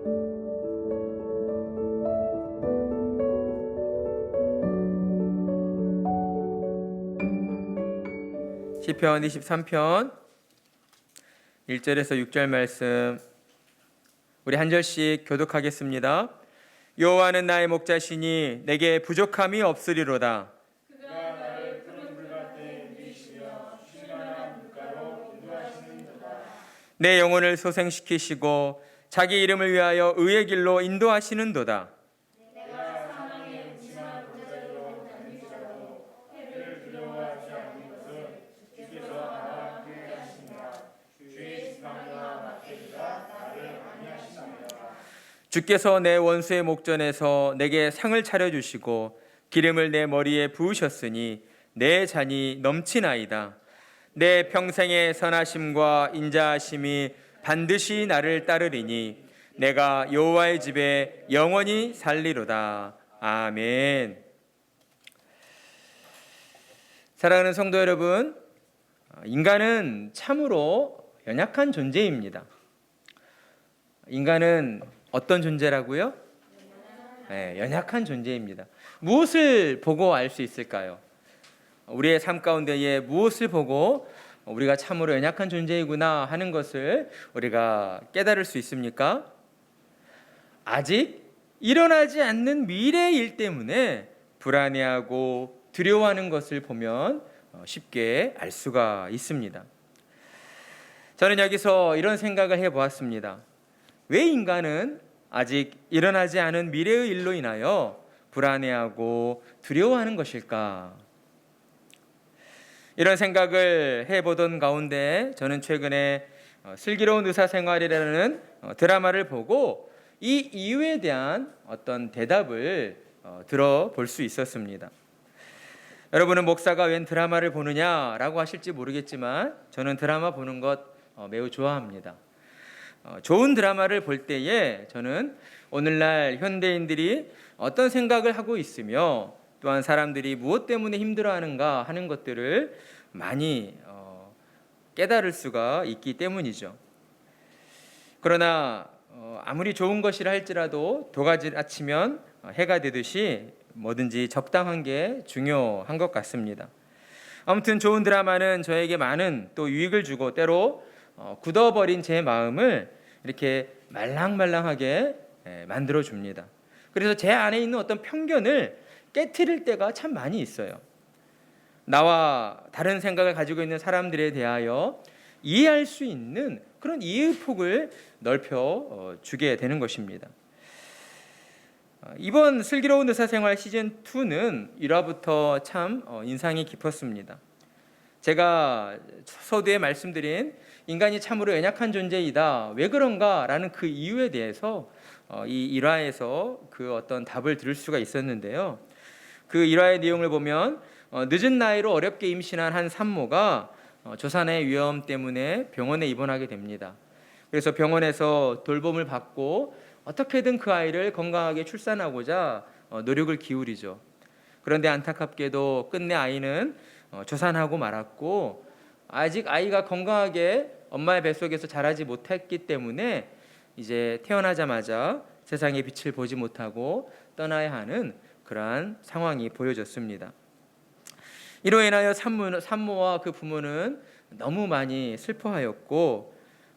시편 23편 1절에서 6절 말씀 우리 한 절씩 교독하겠습니다. 여호와는 나의 목자시니 내게 부족함이 없으리로다. 그가 나를 푸른 물가에 누이시며 쉴만한 물가로 인도하시는도다. 내 영혼을 소생시키시고 자기 이름을 위하여 의의 길로 인도하시는도다. 내가 사망의 음침한 골짜기로 다닐지라도 해를 두려워하지 않는 것은 주께서 나와 함께 하시니라. 주의 지팡이와 막대기가 나를 안위하시나이다. 주께서 내 원수의 목전에서 내게 상을 차려주시고 기름을 내 머리에 부으셨으니 내 잔이 넘치나이다. 내 평생의 선하심과 인자하심이 반드시 나를 따르리니 내가 여호와의 집에 영원히 살리로다. 아멘. 사랑하는 성도 여러분, 인간은 참으로 연약한 존재입니다. 인간은 어떤 존재라고요? 네, 연약한 존재입니다. 무엇을 보고 알 수 있을까요? 우리의 삶 가운데에 무엇을 보고 우리가 참으로 연약한 존재이구나 하는 것을 우리가 깨달을 수 있습니까? 아직 일어나지 않는 미래의 일 때문에 불안해하고 두려워하는 것을 보면 쉽게 알 수가 있습니다. 저는 여기서 이런 생각을 해보았습니다. 왜 인간은 아직 일어나지 않은 미래의 일로 인하여 불안해하고 두려워하는 것일까? 이런 생각을 해보던 가운데 저는 최근에 슬기로운 의사생활이라는 드라마를 보고 이 이유에 대한 어떤 대답을 들어볼 수 있었습니다. 여러분은 목사가 웬 드라마를 보느냐라고 하실지 모르겠지만 저는 드라마 보는 것 매우 좋아합니다. 좋은 드라마를 볼 때에 저는 오늘날 현대인들이 어떤 생각을 하고 있으며 또한 사람들이 무엇 때문에 힘들어하는가 하는 것들을 많이 깨달을 수가 있기 때문이죠. 그러나 아무리 좋은 것이라 할지라도 도가지를 아치면 해가 되듯이 뭐든지 적당한 게 중요한 것 같습니다. 아무튼 좋은 드라마는 저에게 많은 또 유익을 주고 때로 굳어버린 제 마음을 이렇게 말랑말랑하게 만들어 줍니다. 그래서 제 안에 있는 어떤 편견을 깨트릴 때가 참 많이 있어요. 나와 다른 생각을 가지고 있는 사람들에 대하여 이해할 수 있는 그런 이해의 폭을 넓혀 주게 되는 것입니다. 이번 슬기로운 의사생활 시즌2는 1화부터 참 인상이 깊었습니다. 제가 서두에 말씀드린 인간이 참으로 연약한 존재이다. 왜 그런가라는 그 이유에 대해서 이 1화에서 그 어떤 답을 들을 수가 있었는데요. 그 1화의 내용을 보면 늦은 나이로 어렵게 임신한 한 산모가 조산의 위험 때문에 병원에 입원하게 됩니다. 그래서 병원에서 돌봄을 받고 어떻게든 그 아이를 건강하게 출산하고자 노력을 기울이죠. 그런데 안타깝게도 끝내 아이는 조산하고 말았고 아직 아이가 건강하게 엄마의 뱃속에서 자라지 못했기 때문에 이제 태어나자마자 세상의 빛을 보지 못하고 떠나야 하는 그러한 상황이 보여졌습니다. 이로 인하여 산모와 그 부모는 너무 많이 슬퍼하였고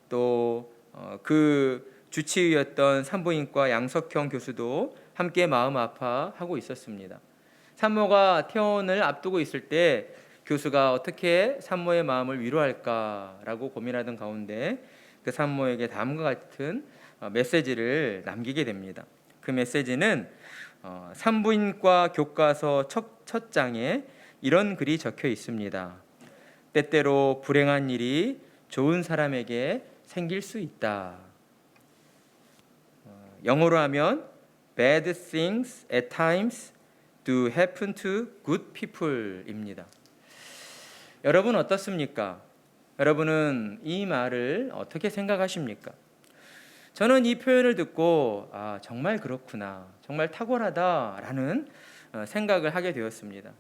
또 그 주치의였던 산부인과 양석형 교수도 함께 마음 아파하고 있었습니다. 산모가 퇴원을 앞두고 있을 때 교수가 어떻게 산모의 마음을 위로할까라고 고민하던 가운데 그 산모에게 다음과 같은 메시지를 남기게 됩니다. 그 메시지는 산부인과 교과서 첫 장에 이런 글이 적혀 있습니다. 때때로 불행한 일이 좋은 사람에게 생길 수 있다. 영어로 하면 Bad things at times do happen to good people입니다. 여러분 어떻습니까? 여러분은 이 말을 어떻게 생각하십니까? 저는 이 표현을 듣고 정말 그렇구나, 정말 탁월하다라는 생각을 하게 되었습니다.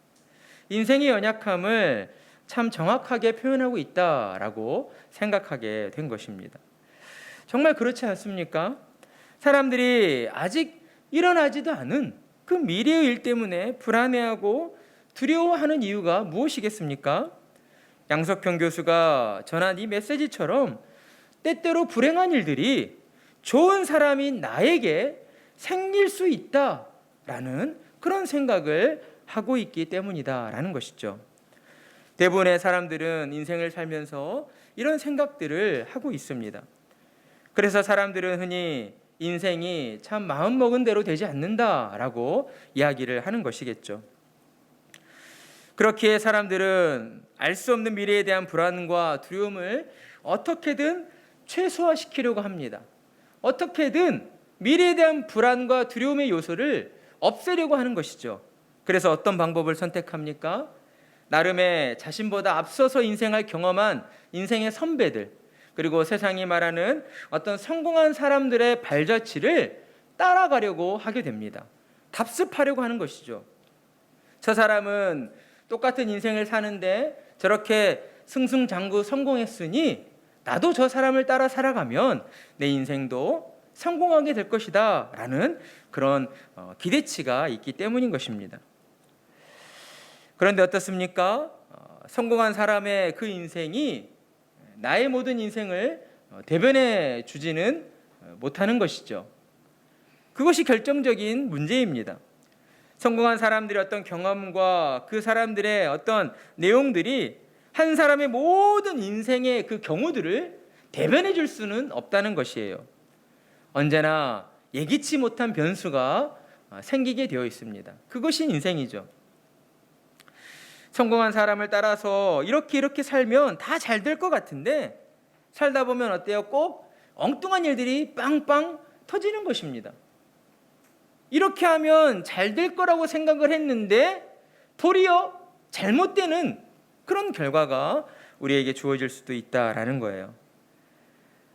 인생의 연약함을 참 정확하게 표현하고 있다라고 생각하게 된 것입니다. 정말 그렇지 않습니까? 사람들이 아직 일어나지도 않은 그 미래의 일 때문에 불안해하고 두려워하는 이유가 무엇이겠습니까? 양석형 교수가 전한 이 메시지처럼 때때로 불행한 일들이 좋은 사람인 나에게 생길 수 있다라는 그런 생각을 하고 있기 때문이다라는 것이죠. 대부분의 사람들은 인생을 살면서 이런 생각들을 하고 있습니다. 그래서 사람들은 흔히 인생이 참 마음먹은 대로 되지 않는다라고 이야기를 하는 것이겠죠. 그렇기에 사람들은 알 수 없는 미래에 대한 불안과 두려움을 어떻게든 최소화시키려고 합니다. 어떻게든 미래에 대한 불안과 두려움의 요소를 없애려고 하는 것이죠. 그래서 어떤 방법을 선택합니까? 나름의 자신보다 앞서서 인생을 경험한 인생의 선배들, 그리고 세상이 말하는 어떤 성공한 사람들의 발자취를 따라가려고 하게 됩니다. 답습하려고 하는 것이죠. 저 사람은 똑같은 인생을 사는데 저렇게 승승장구 성공했으니 나도 저 사람을 따라 살아가면 내 인생도 성공하게 될 것이다 라는 그런 기대치가 있기 때문인 것입니다. 그런데 어떻습니까? 성공한 사람의 그 인생이 나의 모든 인생을 대변해 주지는 못하는 것이죠. 그것이 결정적인 문제입니다. 성공한 사람들의 어떤 경험과 그 사람들의 어떤 내용들이 한 사람의 모든 인생의 그 경우들을 대변해 줄 수는 없다는 것이에요. 언제나 예기치 못한 변수가 생기게 되어 있습니다. 그것이 인생이죠. 성공한 사람을 따라서 이렇게 살면 다 잘 될 것 같은데 살다 보면 어때요? 꼭 엉뚱한 일들이 빵빵 터지는 것입니다. 이렇게 하면 잘 될 거라고 생각을 했는데 도리어 잘못되는 그런 결과가 우리에게 주어질 수도 있다라는 거예요.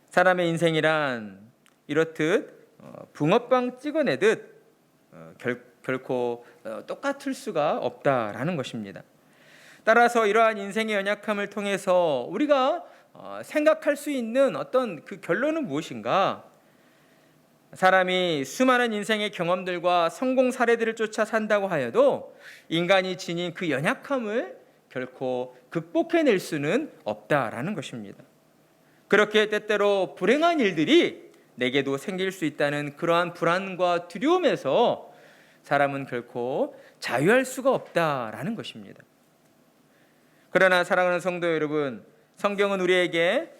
사람의 인생이란 이렇듯 붕어빵 찍어내듯 결코 똑같을 수가 없다라는 것입니다. 따라서 이러한 인생의 연약함을 통해서 우리가 생각할 수 있는 어떤 그 결론은 무엇인가? 사람이 수많은 인생의 경험들과 성공 사례들을 쫓아 산다고 하여도 인간이 지닌 그 연약함을 결코 극복해낼 수는 없다라는 것입니다. 그렇게 때때로 불행한 일들이 내게도 생길 수 있다는 그러한 불안과 두려움에서 사람은 결코 자유할 수가 없다라는 것입니다. 그러나 사랑하는 성도 여러분, 성경은 우리에게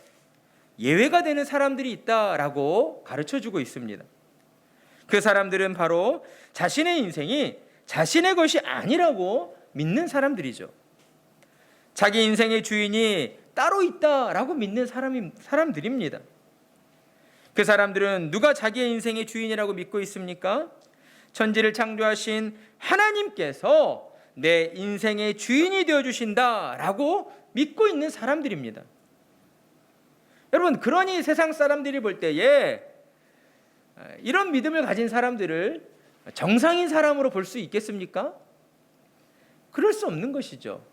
예외가 되는 사람들이 있다라고 가르쳐주고 있습니다. 그 사람들은 바로 자신의 인생이 자신의 것이 아니라고 믿는 사람들이죠. 자기 인생의 주인이 따로 있다라고 믿는 사람들입니다. 그 사람들은 누가 자기의 인생의 주인이라고 믿고 있습니까? 천지를 창조하신 하나님께서 내 인생의 주인이 되어주신다라고 믿고 있는 사람들입니다. 여러분, 그러니 세상 사람들이 볼 때에 이런 믿음을 가진 사람들을 정상인 사람으로 볼 수 있겠습니까? 그럴 수 없는 것이죠.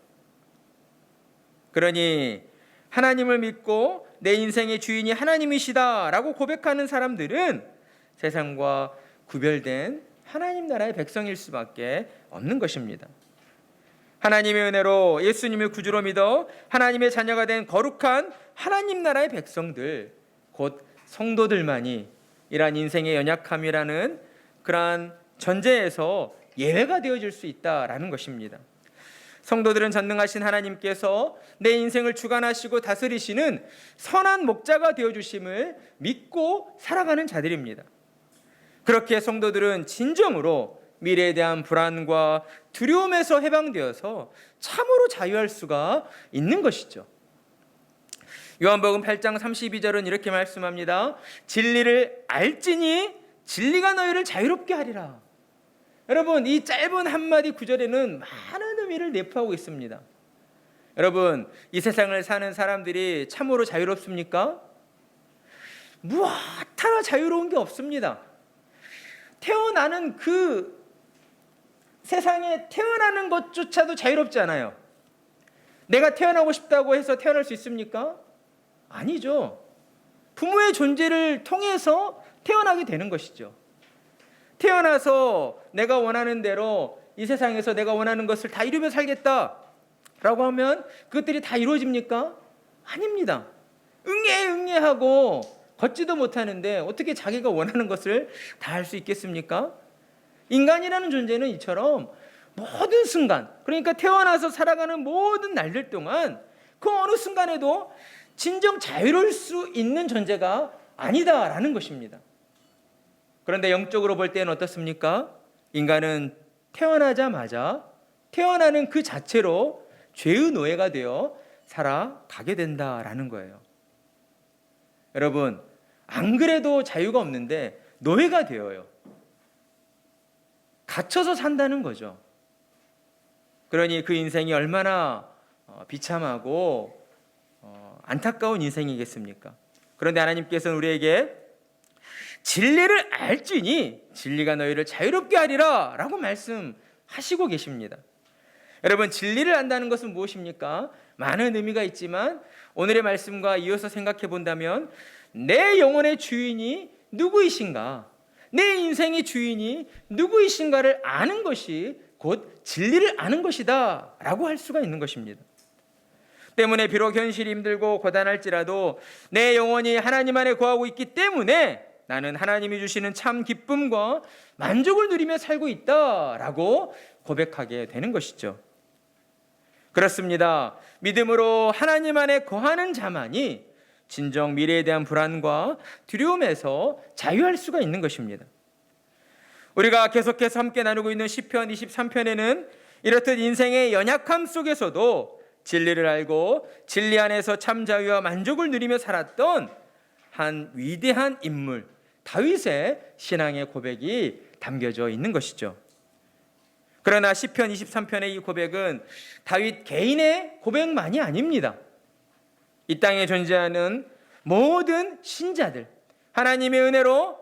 그러니 하나님을 믿고 내 인생의 주인이 하나님이시다라고 고백하는 사람들은 세상과 구별된 하나님 나라의 백성일 수밖에 없는 것입니다. 하나님의 은혜로 예수님을 구주로 믿어 하나님의 자녀가 된 거룩한 하나님 나라의 백성들, 곧 성도들만이 이러한 인생의 연약함이라는 그러한 전제에서 예외가 되어질 수 있다라는 것입니다. 성도들은 전능하신 하나님께서 내 인생을 주관하시고 다스리시는 선한 목자가 되어주심을 믿고 살아가는 자들입니다. 그렇게 성도들은 진정으로 미래에 대한 불안과 두려움에서 해방되어서 참으로 자유할 수가 있는 것이죠. 요한복음 8장 32절은 이렇게 말씀합니다. 진리를 알지니 진리가 너희를 자유롭게 하리라. 여러분, 이 짧은 한마디 구절에는 많은 의미를 내포하고 있습니다. 여러분, 이 세상을 사는 사람들이 참으로 자유롭습니까? 무엇 하나 자유로운 게 없습니다. 태어나는 그 세상에 태어나는 것조차도 자유롭지 않아요. 내가 태어나고 싶다고 해서 태어날 수 있습니까? 아니죠. 부모의 존재를 통해서 태어나게 되는 것이죠. 태어나서 내가 원하는 대로 이 세상에서 내가 원하는 것을 다 이루며 살겠다라고 하면 그것들이 다 이루어집니까? 아닙니다. 응애응애하고 걷지도 못하는데 어떻게 자기가 원하는 것을 다 할 수 있겠습니까? 인간이라는 존재는 이처럼 모든 순간, 그러니까 태어나서 살아가는 모든 날들 동안 그 어느 순간에도 진정 자유로울 수 있는 존재가 아니다라는 것입니다. 그런데 영적으로 볼 때는 어떻습니까? 인간은 태어나자마자 태어나는 그 자체로 죄의 노예가 되어 살아가게 된다라는 거예요. 여러분, 안 그래도 자유가 없는데 노예가 되어요. 갇혀서 산다는 거죠. 그러니 그 인생이 얼마나 비참하고 안타까운 인생이겠습니까? 그런데 하나님께서는 우리에게 진리를 알지니 진리가 너희를 자유롭게 하리라 라고 말씀하시고 계십니다. 여러분, 진리를 안다는 것은 무엇입니까? 많은 의미가 있지만 오늘의 말씀과 이어서 생각해 본다면 내 영혼의 주인이 누구이신가, 내 인생의 주인이 누구이신가를 아는 것이 곧 진리를 아는 것이다 라고 할 수가 있는 것입니다. 때문에 비록 현실이 힘들고 고단할지라도 내 영혼이 하나님 안에 거하고 있기 때문에 나는 하나님이 주시는 참 기쁨과 만족을 누리며 살고 있다라고 고백하게 되는 것이죠. 그렇습니다. 믿음으로 하나님 안에 거하는 자만이 진정 미래에 대한 불안과 두려움에서 자유할 수가 있는 것입니다. 우리가 계속해서 함께 나누고 있는 시편 23편에는 이렇듯 인생의 연약함 속에서도 진리를 알고 진리 안에서 참 자유와 만족을 누리며 살았던 한 위대한 인물 다윗의 신앙의 고백이 담겨져 있는 것이죠. 그러나 시편 23편의 이 고백은 다윗 개인의 고백만이 아닙니다. 이 땅에 존재하는 모든 신자들, 하나님의 은혜로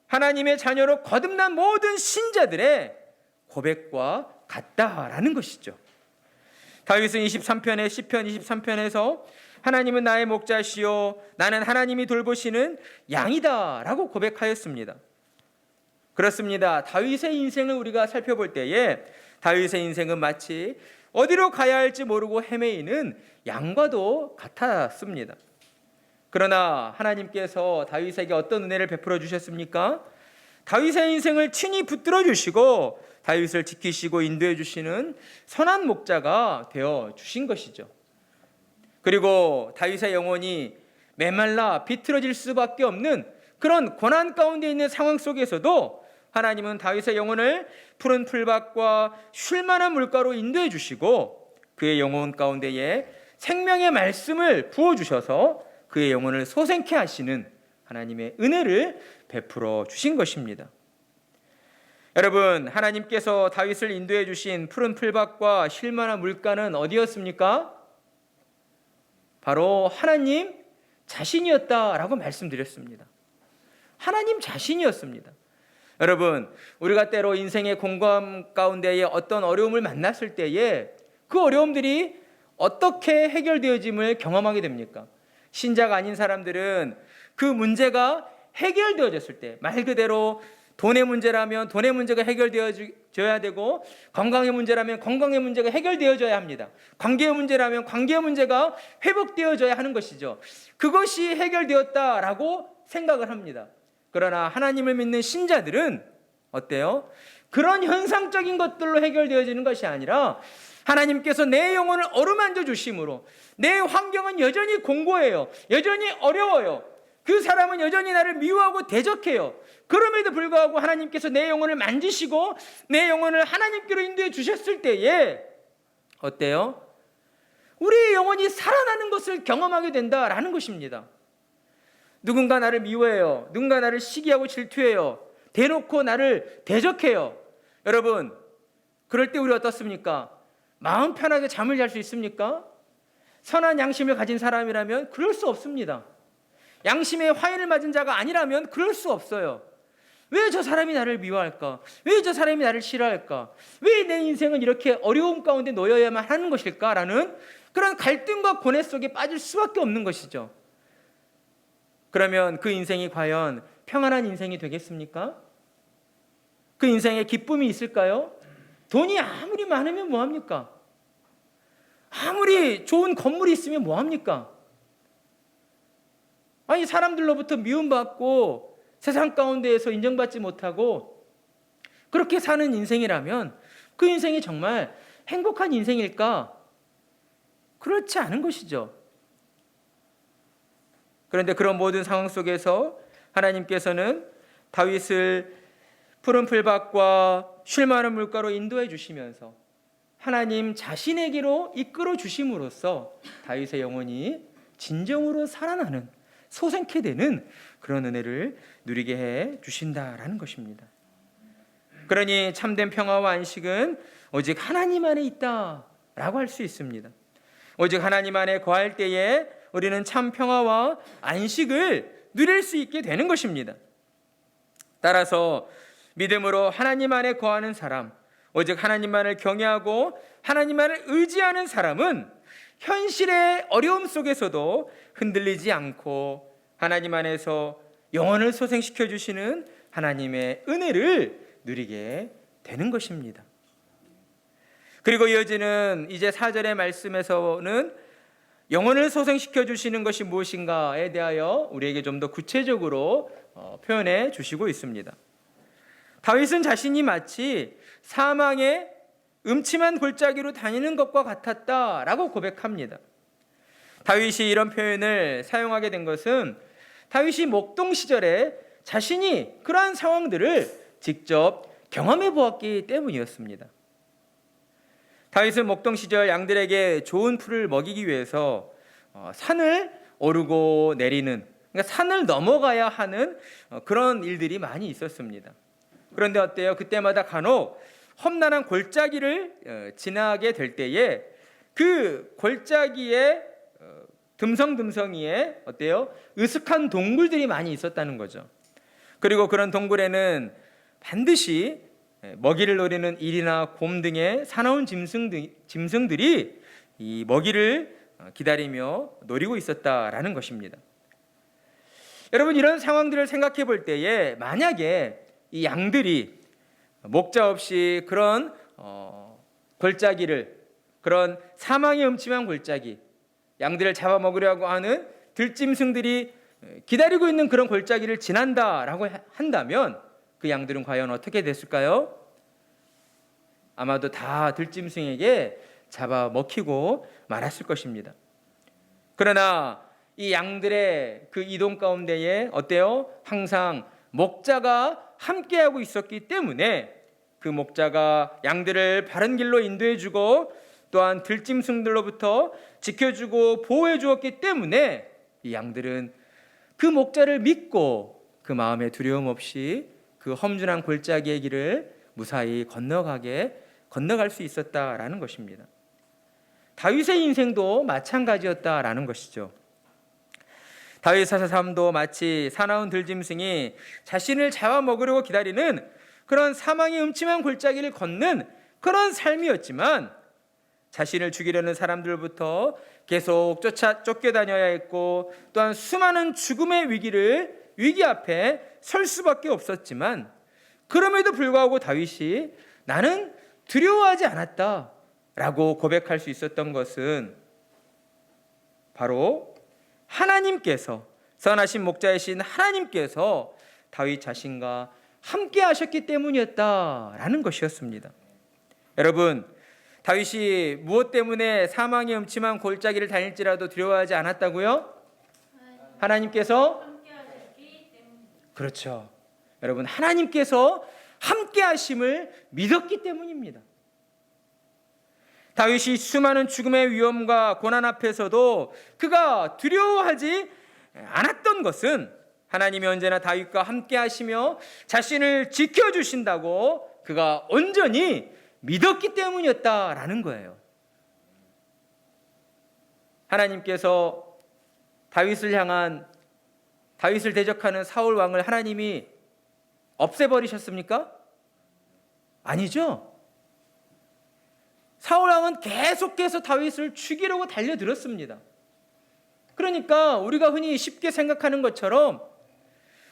하나님의 자녀로 거듭난 모든 신자들의 고백과 같다라는 것이죠. 다윗은 23편의 시편 23편에서 하나님은 나의 목자시요 나는 하나님이 돌보시는 양이다라고 고백하였습니다. 그렇습니다. 다윗의 인생을 우리가 살펴볼 때에 다윗의 인생은 마치 어디로 가야 할지 모르고 헤매이는 양과도 같았습니다. 그러나 하나님께서 다윗에게 어떤 은혜를 베풀어 주셨습니까? 다윗의 인생을 친히 붙들어 주시고 다윗을 지키시고 인도해 주시는 선한 목자가 되어 주신 것이죠. 그리고 다윗의 영혼이 메말라 비틀어질 수밖에 없는 그런 고난 가운데 있는 상황 속에서도 하나님은 다윗의 영혼을 푸른 풀밭과 쉴만한 물가로 인도해 주시고 그의 영혼 가운데에 생명의 말씀을 부어주셔서 그의 영혼을 소생케 하시는 하나님의 은혜를 베풀어 주신 것입니다. 여러분, 하나님께서 다윗을 인도해 주신 푸른 풀밭과 쉴만한 물가는 어디였습니까? 바로 하나님 자신이었다라고 말씀드렸습니다. 하나님 자신이었습니다. 여러분, 우리가 때로 인생의 공감 가운데에 어떤 어려움을 만났을 때에 그 어려움들이 어떻게 해결되어짐을 경험하게 됩니까? 신자가 아닌 사람들은 그 문제가 해결되어졌을 때, 말 그대로 돈의 문제라면 돈의 문제가 해결되어져야 되고, 건강의 문제라면 건강의 문제가 해결되어져야 합니다. 관계의 문제라면 관계의 문제가 회복되어져야 하는 것이죠. 그것이 해결되었다라고 생각을 합니다. 그러나 하나님을 믿는 신자들은 어때요? 그런 현상적인 것들로 해결되어지는 것이 아니라 하나님께서 내 영혼을 어루만져 주심으로 내 환경은 여전히 공고해요. 여전히 어려워요. 그 사람은 여전히 나를 미워하고 대적해요. 그럼에도 불구하고 하나님께서 내 영혼을 만지시고 내 영혼을 하나님께로 인도해 주셨을 때에 어때요? 우리의 영혼이 살아나는 것을 경험하게 된다라는 것입니다. 누군가 나를 미워해요. 누군가 나를 시기하고 질투해요. 대놓고 나를 대적해요. 여러분, 그럴 때 우리 어떻습니까? 마음 편하게 잠을 잘 수 있습니까? 선한 양심을 가진 사람이라면 그럴 수 없습니다. 양심의 화인을 맞은 자가 아니라면 그럴 수 없어요. 왜 저 사람이 나를 미워할까? 왜 저 사람이 나를 싫어할까? 왜 내 인생은 이렇게 어려움 가운데 놓여야만 하는 것일까? 라는 그런 갈등과 고뇌 속에 빠질 수밖에 없는 것이죠. 그러면 그 인생이 과연 평안한 인생이 되겠습니까? 그 인생에 기쁨이 있을까요? 돈이 아무리 많으면 뭐합니까? 아무리 좋은 건물이 있으면 뭐합니까? 아니, 사람들로부터 미움받고 세상 가운데에서 인정받지 못하고 그렇게 사는 인생이라면 그 인생이 정말 행복한 인생일까? 그렇지 않은 것이죠. 그런데 그런 모든 상황 속에서 하나님께서는 다윗을 푸른 풀밭과 쉴 만한 물가로 인도해 주시면서 하나님 자신에게로 이끌어 주심으로써 다윗의 영혼이 진정으로 살아나는, 소생케 되는 그런 은혜를 누리게 해 주신다라는 것입니다. 그러니 참된 평화와 안식은 오직 하나님 안에 있다라고 할 수 있습니다. 오직 하나님 안에 거할 때에 우리는 참 평화와 안식을 누릴 수 있게 되는 것입니다. 따라서 믿음으로 하나님 안에 거하는 사람, 오직 하나님만을 경외하고 하나님만을 의지하는 사람은 현실의 어려움 속에서도 흔들리지 않고 하나님 안에서 영혼을 소생시켜 주시는 하나님의 은혜를 누리게 되는 것입니다. 그리고 이어지는 이제 4절의 말씀에서는 영혼을 소생시켜 주시는 것이 무엇인가에 대하여 우리에게 좀 더 구체적으로 표현해 주시고 있습니다. 다윗은 자신이 마치 사망의 음침한 골짜기로 다니는 것과 같았다라고 고백합니다. 다윗이 이런 표현을 사용하게 된 것은 다윗이 목동 시절에 자신이 그러한 상황들을 직접 경험해 보았기 때문이었습니다. 다윗은 목동 시절 양들에게 좋은 풀을 먹이기 위해서 산을 오르고 내리는, 그러니까 산을 넘어가야 하는 그런 일들이 많이 있었습니다. 그런데 어때요? 그때마다 간혹 험난한 골짜기를 지나게 될 때에 그 골짜기에 듬성듬성이에 어때요? 으슥한 동굴들이 많이 있었다는 거죠. 그리고 그런 동굴에는 반드시 먹이를 노리는 일이나 곰 등의 사나운 짐승들이 이 먹이를 기다리며 노리고 있었다라는 것입니다. 여러분, 이런 상황들을 생각해 볼 때에 만약에 이 양들이 목자 없이 그런 골짜기를, 그런 사망의 음침한 골짜기, 양들을 잡아먹으려고 하는 들짐승들이 기다리고 있는 그런 골짜기를 지난다라고 한다면 그 양들은 과연 어떻게 됐을까요? 아마도 다 들짐승에게 잡아먹히고 말았을 것입니다. 그러나 이 양들의 그 이동 가운데에 어때요? 항상 목자가 함께하고 있었기 때문에 그 목자가 양들을 바른 길로 인도해주고 또한 들짐승들로부터 지켜주고 보호해 주었기 때문에 이 양들은 그 목자를 믿고 그 마음에 두려움 없이 그 험준한 골짜기의 길을 무사히 건너갈 수 있었다라는 것입니다. 다윗의 인생도 마찬가지였다라는 것이죠. 다윗 사사 삶도 마치 사나운 들짐승이 자신을 잡아먹으려고 기다리는 그런 사망의 음침한 골짜기를 걷는 그런 삶이었지만 자신을 죽이려는 사람들부터 계속 쫓겨다녀야 했고 또한 수많은 죽음의 위기 앞에 설 수밖에 없었지만 그럼에도 불구하고 다윗이 나는 두려워하지 않았다라고 고백할 수 있었던 것은 바로 하나님께서, 선하신 목자이신 하나님께서 다윗 자신과 함께 하셨기 때문이었다라는 것이었습니다. 여러분, 다윗이 무엇 때문에 사망의 음침한 골짜기를 다닐지라도 두려워하지 않았다고요? 하나님께서 그렇죠. 여러분, 하나님께서 함께 하심을 믿었기 때문입니다. 다윗이 수많은 죽음의 위험과 고난 앞에서도 그가 두려워하지 않았던 것은 하나님이 언제나 다윗과 함께 하시며 자신을 지켜주신다고 그가 온전히 믿었기 때문이었다라는 거예요. 하나님께서 다윗을 대적하는 사울 왕을 하나님이 없애버리셨습니까? 아니죠. 사울 왕은 계속해서 다윗을 죽이려고 달려들었습니다. 그러니까 우리가 흔히 쉽게 생각하는 것처럼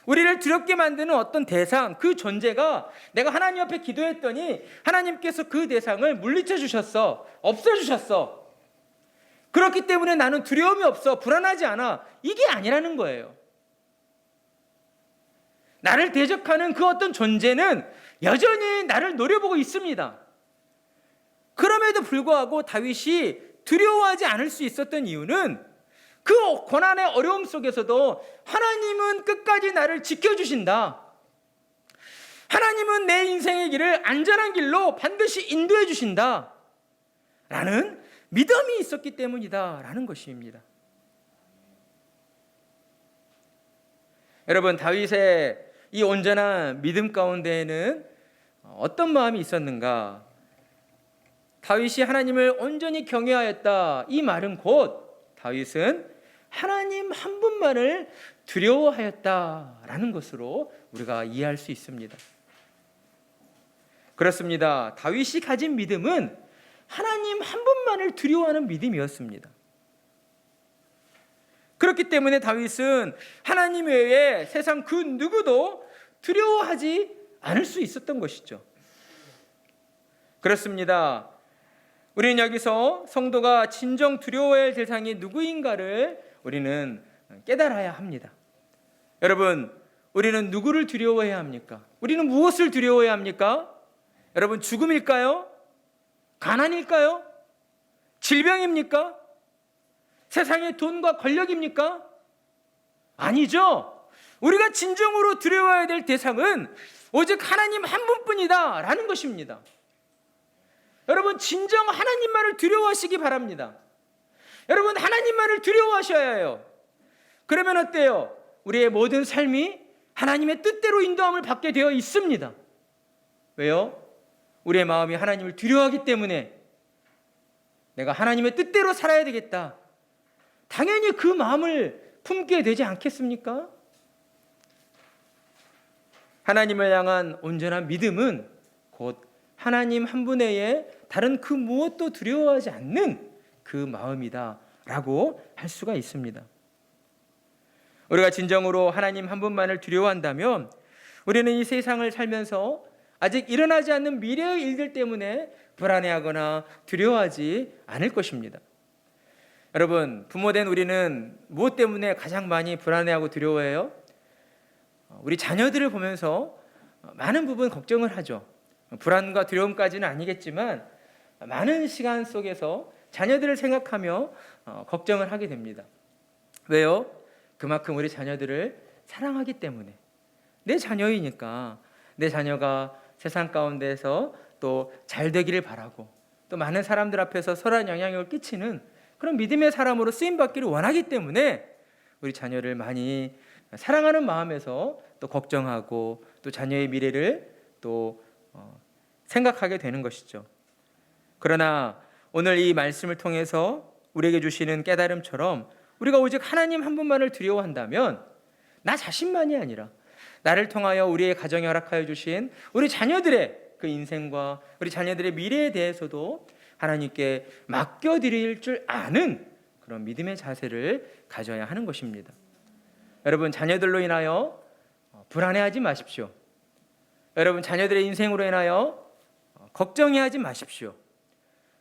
다윗이 다윗을 죽이려고 달려들었습니다. 그러니까 우리가 흔히 쉽게 생각하는 것처럼 다윗이 다윗을 죽이려고 달려들었습니다. 그러나 다윗은 하나님의 우리를 두렵게 만드는 어떤 대상, 그 존재가 내가 하나님 앞에 기도했더니 하나님께서 그 대상을 물리쳐 주셨어. 없애 주셨어. 그렇기 때문에 나는 두려움이 없어. 불안하지 않아. 이게 아니라는 거예요. 나를 대적하는 그 어떤 존재는 여전히 나를 노려보고 있습니다. 그럼에도 불구하고 다윗이 두려워하지 않을 수 있었던 이유는 그 고난의 어려움 속에서도 하나님은 끝까지 나를 지켜주신다. 하나님은 내 인생의 길을 안전한 길로 반드시 인도해 주신다. 라는 믿음이 있었기 때문이다. 라는 것입니다. 여러분, 다윗의 이 온전한 믿음 가운데에는 어떤 마음이 있었는가? 다윗이 하나님을 온전히 경외하였다. 이 말은 곧 다윗은 하나님 한 분만을 두려워하였다라는 것으로 우리가 이해할 수 있습니다. 그렇습니다. 다윗이 가진 믿음은 하나님 한 분만을 두려워하는 믿음이었습니다. 그렇기 때문에 다윗은 하나님 외에 세상 그 누구도 두려워하지 않을 수 있었던 것이죠. 그렇습니다. 우리는 여기서 성도가 진정 두려워해야 할 대상이 누구인가를 우리는 깨달아야 합니다. 여러분, 우리는 누구를 두려워해야 합니까? 우리는 무엇을 두려워해야 합니까? 여러분, 죽음일까요? 가난일까요? 질병입니까? 세상의 돈과 권력입니까? 아니죠. 우리가 진정으로 두려워해야 될 대상은 오직 하나님 한 분뿐이다 라는 것입니다. 여러분, 진정 하나님만을 두려워하시기 바랍니다. 여러분, 하나님만을 두려워하셔야 해요. 그러면 어때요? 우리의 모든 삶이 하나님의 뜻대로 인도함을 받게 되어 있습니다. 왜요? 우리의 마음이 하나님을 두려워하기 때문에 내가 하나님의 뜻대로 살아야 되겠다. 당연히 그 마음을 품게 되지 않겠습니까? 하나님을 향한 온전한 믿음은 곧 하나님 한 분 외에 다른 그 무엇도 두려워하지 않는 그 마음이다 라고 할 수가 있습니다. 우리가 진정으로 하나님 한 분만을 두려워한다면 우리는 이 세상을 살면서 아직 일어나지 않는 미래의 일들 때문에 불안해하거나 두려워하지 않을 것입니다. 여러분, 부모된 우리는 무엇 때문에 가장 많이 불안해하고 두려워해요? 우리 자녀들을 보면서 많은 부분 걱정을 하죠. 불안과 두려움까지는 아니겠지만 많은 시간 속에서 자녀들을 생각하며 걱정을 하게 됩니다. 왜요? 그만큼 우리 자녀들을 사랑하기 때문에. 내 자녀이니까 내 자녀가 세상 가운데서 또 잘 되기를 바라고 또 많은 사람들 앞에서 선한 영향력을 끼치는 그런 믿음의 사람으로 쓰임받기를 원하기 때문에 우리 자녀를 많이 사랑하는 마음에서 또 걱정하고 또 자녀의 미래를 또 생각하게 되는 것이죠. 그러나 오늘 이 말씀을 통해서 우리에게 주시는 깨달음처럼 우리가 오직 하나님 한 분만을 두려워한다면 나 자신만이 아니라 나를 통하여 우리의 가정에 허락하여 주신 우리 자녀들의 그 인생과 우리 자녀들의 미래에 대해서도 하나님께 맡겨드릴 줄 아는 그런 믿음의 자세를 가져야 하는 것입니다. 여러분, 자녀들로 인하여 불안해하지 마십시오. 여러분, 자녀들의 인생으로 인하여 걱정해하지 마십시오.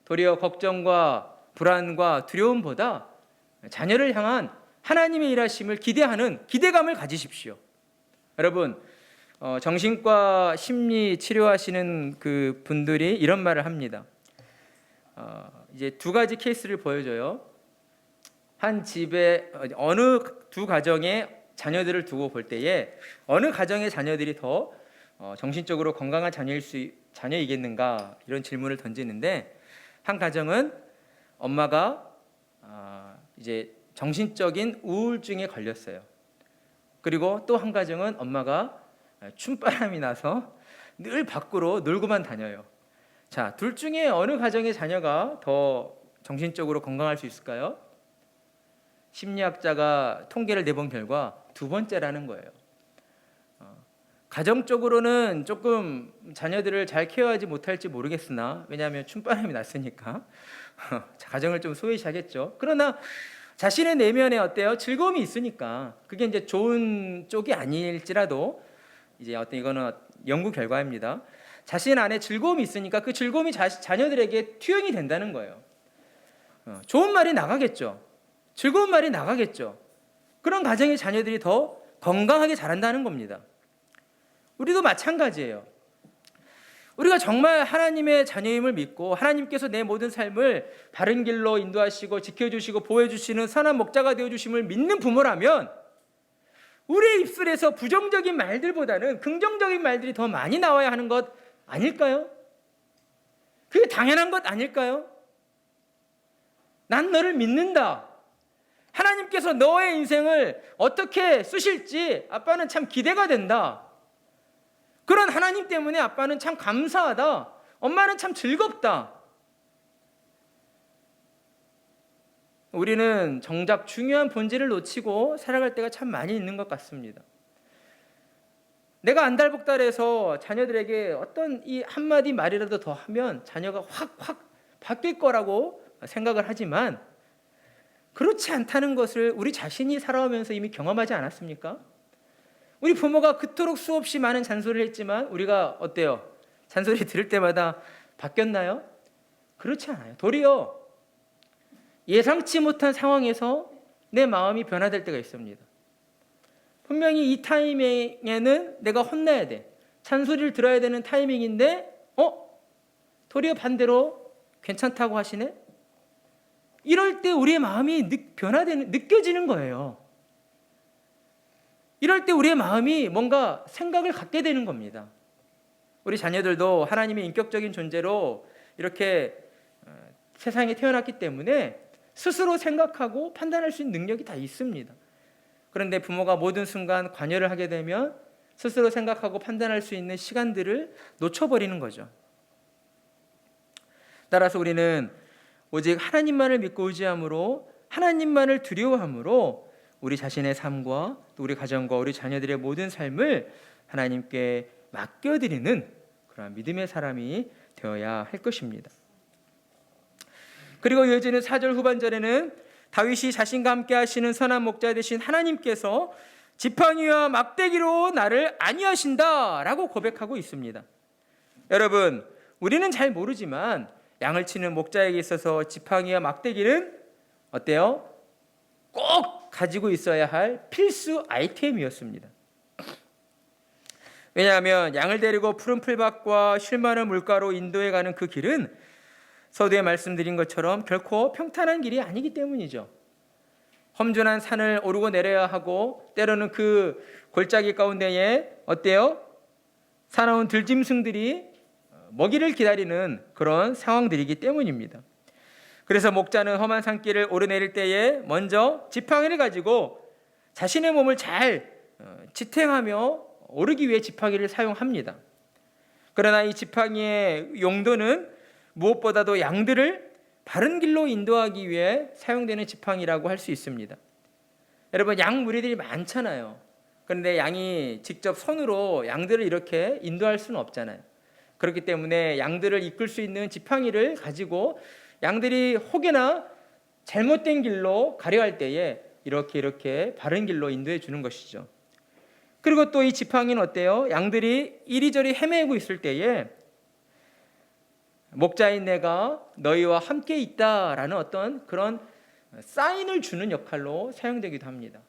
도리어 걱정과 불안과 두려움보다 자녀를 향한 하나님의 일하심을 기대하는 기대감을 가지십시오. 여러분, 정신과 심리 치료하시는 그 분들이 이런 말을 합니다. 이제 두 가지 케이스를 보여줘요. 한 집에 어느 두 가정의 자녀들을 두고 볼 때에 어느 가정의 자녀들이 더 정신적으로 건강한 자녀이겠는가 이런 질문을 던지는데, 한 가정은 엄마가 이제 정신적인 우울증에 걸렸어요. 그리고 또 한 가정은 엄마가 춤바람이 나서 늘 밖으로 놀고만 다녀요. 자, 둘 중에 어느 가정의 자녀가 더 정신적으로 건강할 수 있을까요? 심리학자가 통계를 내본 결과 두 번째라는 거예요. 가정적으로는 조금 자녀들을 잘 케어하지 못할지 모르겠으나, 왜냐하면 춤바람이 났으니까 가정을 좀 소외시하겠죠. 그러나 자신의 내면에 어때요? 즐거움이 있으니까. 그게 이제 좋은 쪽이 아닐지라도 이제 어떤 이거는 연구 결과입니다. 자신 안에 즐거움이 있으니까 그 즐거움이 자녀들에게 투영이 된다는 거예요. 좋은 말이 나가겠죠. 즐거운 말이 나가겠죠. 그런 가정의 자녀들이 더 건강하게 자란다는 겁니다. 우리도 마찬가지예요. 우리가 정말 하나님의 자녀임을 믿고 하나님께서 내 모든 삶을 바른 길로 인도하시고 지켜주시고 보호해주시는 선한 목자가 되어주심을 믿는 부모라면 우리의 입술에서 부정적인 말들보다는 긍정적인 말들이 더 많이 나와야 하는 것 아닐까요? 그게 당연한 것 아닐까요? 난 너를 믿는다. 하나님께서 너의 인생을 어떻게 쓰실지 아빠는 참 기대가 된다. 그런 하나님 때문에 아빠는 참 감사하다. 엄마는 참 즐겁다. 우리는 정작 중요한 본질을 놓치고 살아갈 때가 참 많이 있는 것 같습니다. 내가 안달복달해서 자녀들에게 어떤 이 한마디 말이라도 더 하면 자녀가 확 바뀔 거라고 생각을 하지만 그렇지 않다는 것을 우리 자신이 살아오면서 이미 경험하지 않았습니까? 우리 부모가 그토록 수없이 많은 잔소리를 했지만 우리가 어때요? 잔소리 들을 때마다 바뀌었나요? 그렇지 않아요. 도리어 예상치 못한 상황에서 내 마음이 변화될 때가 있습니다. 분명히 이 타이밍에는 내가 혼나야 돼. 잔소리를 들어야 되는 타이밍인데 도리어 반대로 괜찮다고 하시네? 이럴 때 우리의 마음이 느껴지는 거예요. 이럴 때 우리의 마음이 뭔가 생각을 갖게 되는 겁니다. 우리 자녀들도 하나님의 인격적인 존재로 이렇게 세상에 태어났기 때문에 스스로 생각하고 판단할 수 있는 능력이 다 있습니다. 그런데 부모가 모든 순간 관여를 하게 되면 스스로 생각하고 판단할 수 있는 시간들을 놓쳐버리는 거죠. 따라서 우리는 오직 하나님만을 믿고 의지함으로 하나님만을 두려워함으로 우리 자신의 삶과 또 우리 가정과 우리 자녀들의 모든 삶을 하나님께 맡겨드리는 그런 믿음의 사람이 되어야 할 것입니다. 그리고 이어지는 4절 후반절에는 다윗이 자신과 함께 하시는 선한 목자 되신 하나님께서 지팡이와 막대기로 나를 안위하신다라고 고백하고 있습니다. 여러분, 우리는 잘 모르지만 양을 치는 목자에게 있어서 지팡이와 막대기는 어때요? 꼭 가지고 있어야 할 필수 아이템이었습니다. 왜냐하면 양을 데리고 푸른 풀밭과 쉴 많은 물가로 인도해 가는 그 길은 서두에 말씀드린 것처럼 결코 평탄한 길이 아니기 때문이죠. 험준한 산을 오르고 내려야 하고 때로는 그 골짜기 가운데에 어때요? 사나운 들짐승들이 먹이를 기다리는 그런 상황들이기 때문입니다. 그래서 목자는 험한 산길을 오르내릴 때에 먼저 지팡이를 가지고 자신의 몸을 잘 지탱하며 오르기 위해 지팡이를 사용합니다. 그러나 이 지팡이의 용도는 무엇보다도 양들을 바른 길로 인도하기 위해 사용되는 지팡이라고 할 수 있습니다. 여러분, 양 무리들이 많잖아요. 그런데 양이 직접 손으로 양들을 이렇게 인도할 수는 없잖아요. 그렇기 때문에 양들을 이끌 수 있는 지팡이를 가지고 양들이 혹여나 잘못된 길로 가려 할 때에 이렇게 바른 길로 인도해 주는 것이죠. 그리고 또 이 지팡이는 어때요? 양들이 이리저리 헤매고 있을 때에 목자인 내가 너희와 함께 있다라는 어떤 그런 사인을 주는 역할로 사용되기도 합니다.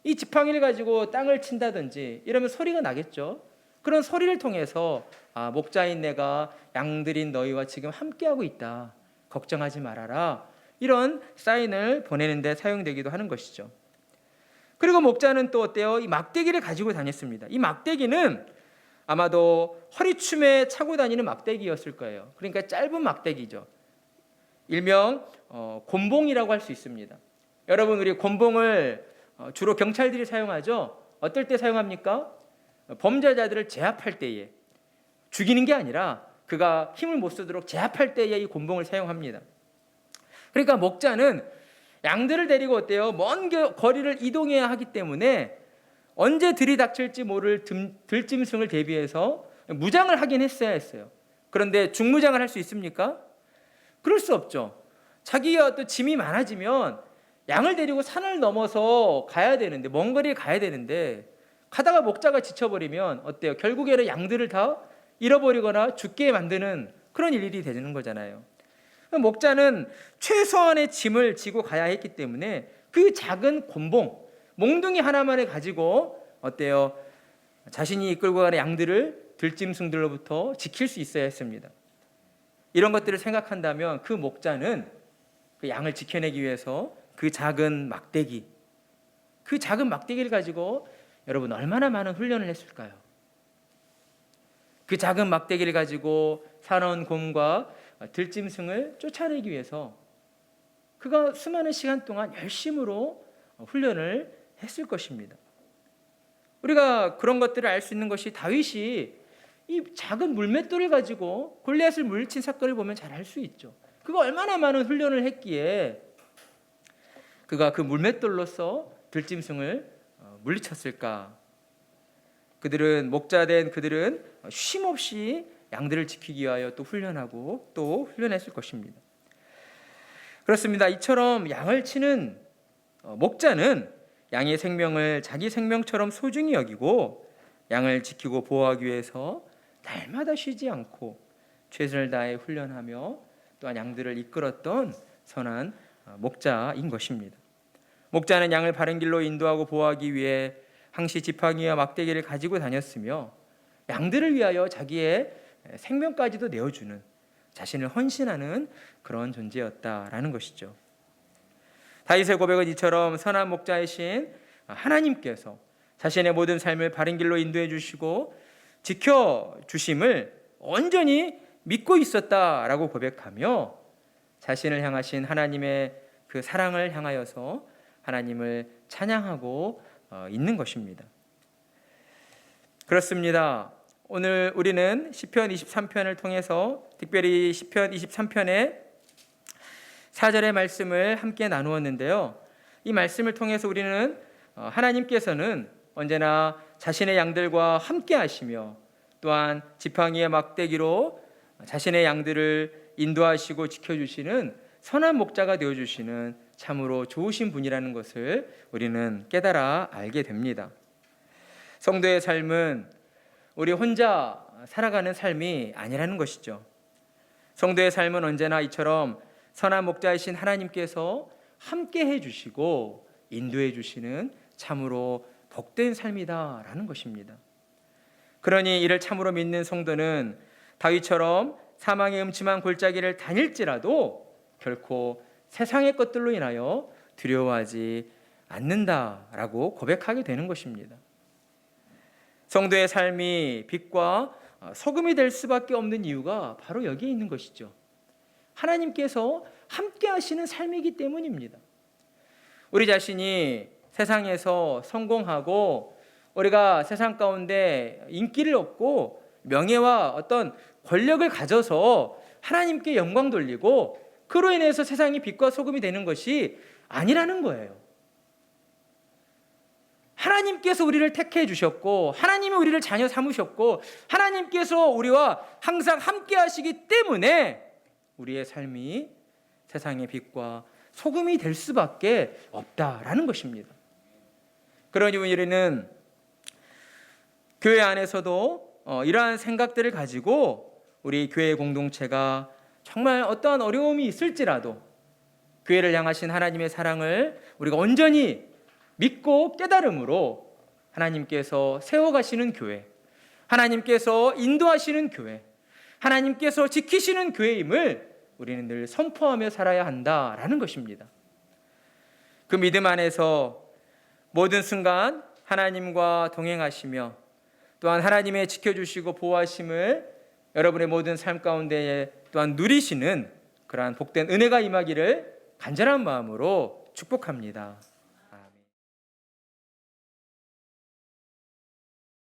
이 지팡이를 가지고 땅을 친다든지 이러면 소리가 나겠죠. 그런 소리를 통해서 목자인 내가 양들인 너희와 지금 함께하고 있다. 걱정하지 말아라. 이런 사인을 보내는 데 사용되기도 하는 것이죠. 그리고 목자는 또 어때요? 이 막대기를 가지고 다녔습니다. 이 막대기는 아마도 허리춤에 차고 다니는 막대기였을 거예요. 그러니까 짧은 막대기죠. 일명 곤봉이라고 할 수 있습니다. 여러분, 우리 곤봉을 주로 경찰들이 사용하죠. 어떨 때 사용합니까? 범죄자들을 제압할 때에, 죽이는 게 아니라 그가 힘을 못 쓰도록 제압할 때에 이 곤봉을 사용합니다. 그러니까 목자는 양들을 데리고 어때요? 먼 거리를 이동해야 하기 때문에 언제 들이닥칠지 모를 들짐승을 대비해서 무장을 하긴 했어야 했어요. 그런데 중무장을 할 수 있습니까? 그럴 수 없죠. 자기가 또 짐이 많아지면 양을 데리고 산을 넘어서 가야 되는데, 먼 거리에 가야 되는데 가다가 목자가 지쳐버리면 어때요? 결국에는 양들을 다 잃어버리거나 죽게 만드는 그런 일이 되는 거잖아요. 목자는 최소한의 짐을 지고 가야 했기 때문에 그 작은 곤봉, 몽둥이 하나만을 가지고 어때요? 자신이 이끌고 가는 양들을 들짐승들로부터 지킬 수 있어야 했습니다. 이런 것들을 생각한다면 그 목자는 그 양을 지켜내기 위해서 그 작은 막대기를 가지고 여러분 얼마나 많은 훈련을 했을까요? 그 작은 막대기를 가지고 사나운 곰과 들짐승을 쫓아내기 위해서 그가 수많은 시간 동안 열심으로 훈련을 했을 것입니다. 우리가 그런 것들을 알 수 있는 것이 다윗이 이 작은 물맷돌을 가지고 골리앗을 물리친 사건을 보면 잘 알 수 있죠. 그가 얼마나 많은 훈련을 했기에 그가 그 물맷돌로서 들짐승을 물리쳤을까? 목자된 그들은 쉼없이 양들을 지키기 위하여 또 훈련하고 또 훈련했을 것입니다. 그렇습니다. 이처럼 양을 치는 목자는 양의 생명을 자기 생명처럼 소중히 여기고 양을 지키고 보호하기 위해서 날마다 쉬지 않고 최선을 다해 훈련하며 또한 양들을 이끌었던 선한 목자인 것입니다. 목자는 양을 바른 길로 인도하고 보호하기 위해 항시 지팡이와 막대기를 가지고 다녔으며 양들을 위하여 자기의 생명까지도 내어주는, 자신을 헌신하는 그런 존재였다라는 것이죠. 다윗의 고백은 이처럼 선한 목자이신 하나님께서 자신의 모든 삶을 바른 길로 인도해 주시고 지켜주심을 온전히 믿고 있었다라고 고백하며 자신을 향하신 하나님의 그 사랑을 향하여서 하나님을 찬양하고 있는 것입니다. 그렇습니다. 오늘 우리는 시편 23편을 통해서 특별히 시편 23편의 4절의 말씀을 함께 나누었는데요. 이 말씀을 통해서 우리는 하나님께서는 언제나 자신의 양들과 함께 하시며 또한 지팡이의 막대기로 자신의 양들을 인도하시고 지켜주시는 선한 목자가 되어주시는 참으로 좋으신 분이라는 것을 우리는 깨달아 알게 됩니다. 성도의 삶은 우리 혼자 살아가는 삶이 아니라는 것이죠. 성도의 삶은 언제나 이처럼 선한 목자이신 하나님께서 함께 해주시고 인도해 주시는 참으로 복된 삶이다라는 것입니다. 그러니 이를 참으로 믿는 성도는 다윗처럼 사망의 음침한 골짜기를 다닐지라도 결코 세상의 것들로 인하여 두려워하지 않는다라고 고백하게 되는 것입니다. 성도의 삶이 빛과 소금이 될 수밖에 없는 이유가 바로 여기에 있는 것이죠. 하나님께서 함께 하시는 삶이기 때문입니다. 우리 자신이 세상에서 성공하고 우리가 세상 가운데 인기를 얻고 명예와 어떤 권력을 가져서 하나님께 영광 돌리고 그로 인해서 세상이 빛과 소금이 되는 것이 아니라는 거예요. 하나님께서 우리를 택해 주셨고 하나님이 우리를 자녀 삼으셨고 하나님께서 우리와 항상 함께 하시기 때문에 우리의 삶이 세상의 빛과 소금이 될 수밖에 없다라는 것입니다. 그러니 우리는 교회 안에서도 이러한 생각들을 가지고 우리 교회 공동체가 정말 어떠한 어려움이 있을지라도 교회를 향하신 하나님의 사랑을 우리가 온전히 믿고 깨달음으로 하나님께서 세워가시는 교회, 하나님께서 인도하시는 교회, 하나님께서 지키시는 교회임을 우리는 늘 선포하며 살아야 한다라는 것입니다. 그 믿음 안에서 모든 순간 하나님과 동행하시며 또한 하나님의 지켜주시고 보호하심을 여러분의 모든 삶 가운데 또한 누리시는 그러한 복된 은혜가 임하기를 간절한 마음으로 축복합니다.